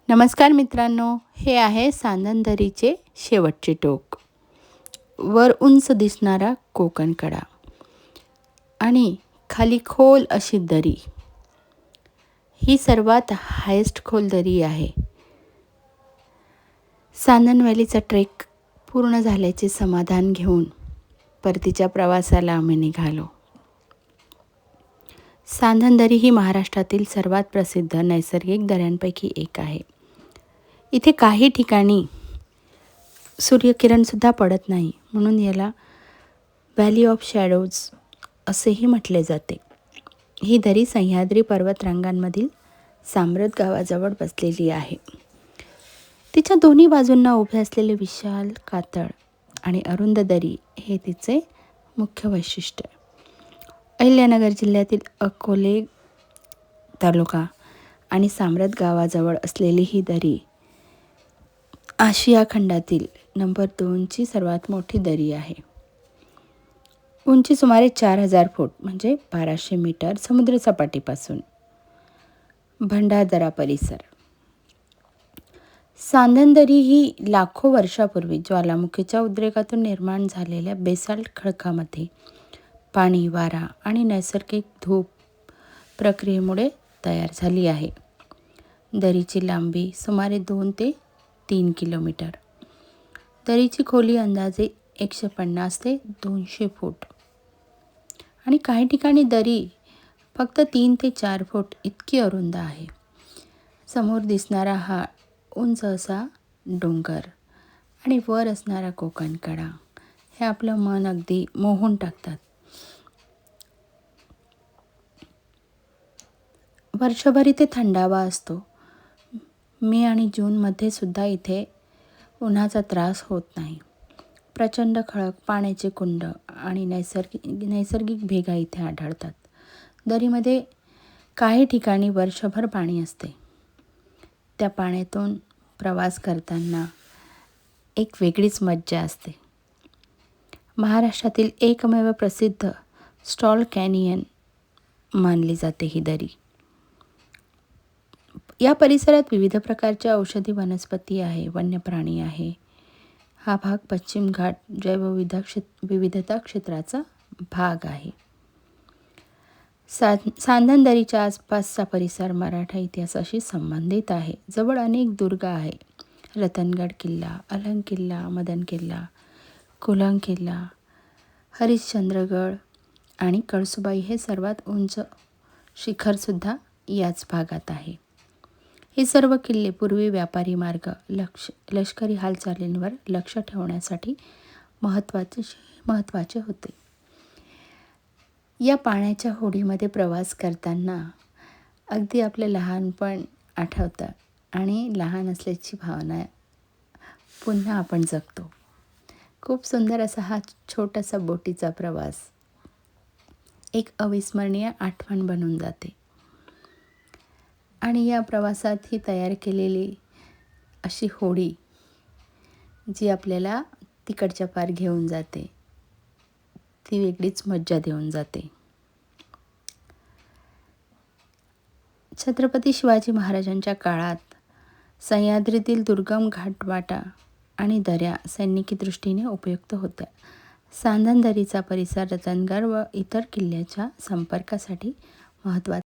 नमस्कार मित्रांनो, हे आहे सांदनदरीचे शेवटचे टोक. वर उंच दिसणारा कोकणकडा आणि खाली खोल अशी दरी. ही सर्वात हायेस्ट खोल दरी आहे. सांदन व्हॅलीचा ट्रेक पूर्ण झाल्याचे समाधान घेऊन परतीच्या प्रवासाला आम्ही निघालो. सांदनदरी ही महाराष्ट्रातील सर्वात प्रसिद्ध नैसर्गिक दऱ्यांपैकी एक आहे. इथे काही ठिकाणी सूर्यकिरणसुद्धा पडत नाही, म्हणून याला व्हॅली ऑफ शॅडोज असेही म्हटले जाते. ही दरी सह्याद्री पर्वतरांगांमधील साम्रत गावाजवळ बसलेली आहे. तिच्या दोन्ही बाजूंना उभे असलेले विशाल कातळ आणि अरुंद दरी हे तिचे मुख्य वैशिष्ट्य. अहिल्यानगर जिल्ह्यातील अकोले तालुका आणि साम्रत गावाजवळ असलेली ही दरी आशिया खंडातील नंबर 2ची सर्वात मोठी दरी आहे. उंची सुमारे 4000 फूट म्हणजे 1200 मीटर समुद्रसपाटीपासून. भंडारदरा परिसर. सांदनदरी ही लाखो वर्षापूर्वी ज्वालामुखीच्या उद्रेकातून निर्माण झालेल्या बेसाल्ट खडकामध्ये पाणी, वारा आणि नैसर्गिक धूप प्रक्रियेमुळे तयार झाली आहे. दरीची लांबी सुमारे 2 ते 3 किलोमीटर. दरीची खोली अंदाजे 150 ते 200 फूट आणि काही ठिकाणी दरी फक्त 3 ते 4 फूट इतकी अरुंद आहे. समोर दिसणारा हा उंच असा डोंगर आणि वर असणारा कोकणकडा हे आपलं मन अगदी मोहून टाकतात. वर्षभर इथे थंडावा असतो. मे आणि जूनमध्ये सुद्धा इथे उन्हाचा त्रास होत नाही. प्रचंड खळक पाण्याचे कुंड आणि नैसर्गिक भेगा इथे आढळतात. दरीमध्ये काही ठिकाणी वर्षभर पाणी असते. त्या पाण्यातून प्रवास करताना एक वेगळीच मज्जा असते. महाराष्ट्रातील एकमेव प्रसिद्ध स्टॉल कॅनियन मानली जाते ही दरी. या परिसरात विविध प्रकारच्या औषधी वनस्पती आहे, वन्य प्राणी आहे. हा भाग पश्चिम घाट जैवविविधता क्षेत्राचा भाग आहे. सांदनदरीच्या आसपासचा परिसर मराठा इतिहासाशी संबंधित आहे. जवळ अनेक दुर्ग आहे. रतनगड किल्ला, अलंग किल्ला, मदन किल्ला, कुलंग किल्ला, हरिश्चंद्रगड आणि कळसुबाई हे सर्वात उंच शिखरसुद्धा याच भागात आहे. हे सर्व किल्ले पूर्वी व्यापारी मार्ग, लष्करी हालचालींवर लक्ष ठेवण्यासाठी महत्त्वाचे होते. या पाण्याच्या होडीमध्ये प्रवास करताना अगदी आपले लहानपण आठवतं आणि लहान असल्याची भावना पुन्हा आपण जगतो. खूप सुंदर असा हा छोटासा बोटीचा प्रवास एक अविस्मरणीय आठवण बनून जाते. आणि या प्रवासात ही तयार केलेली अशी होडी जी आपल्याला तिकडच्या पार घेऊन जाते, ती वेगळीच मज्जा देऊन जाते. छत्रपती शिवाजी महाराजांच्या काळात सह्याद्रीतील दुर्गम घाटवाटा आणि दऱ्या सैनिकी दृष्टीने उपयुक्त होत्या. सांदनदरीचा परिसर रतनगड व इतर किल्ल्याच्या संपर्कासाठी महत्त्वाचा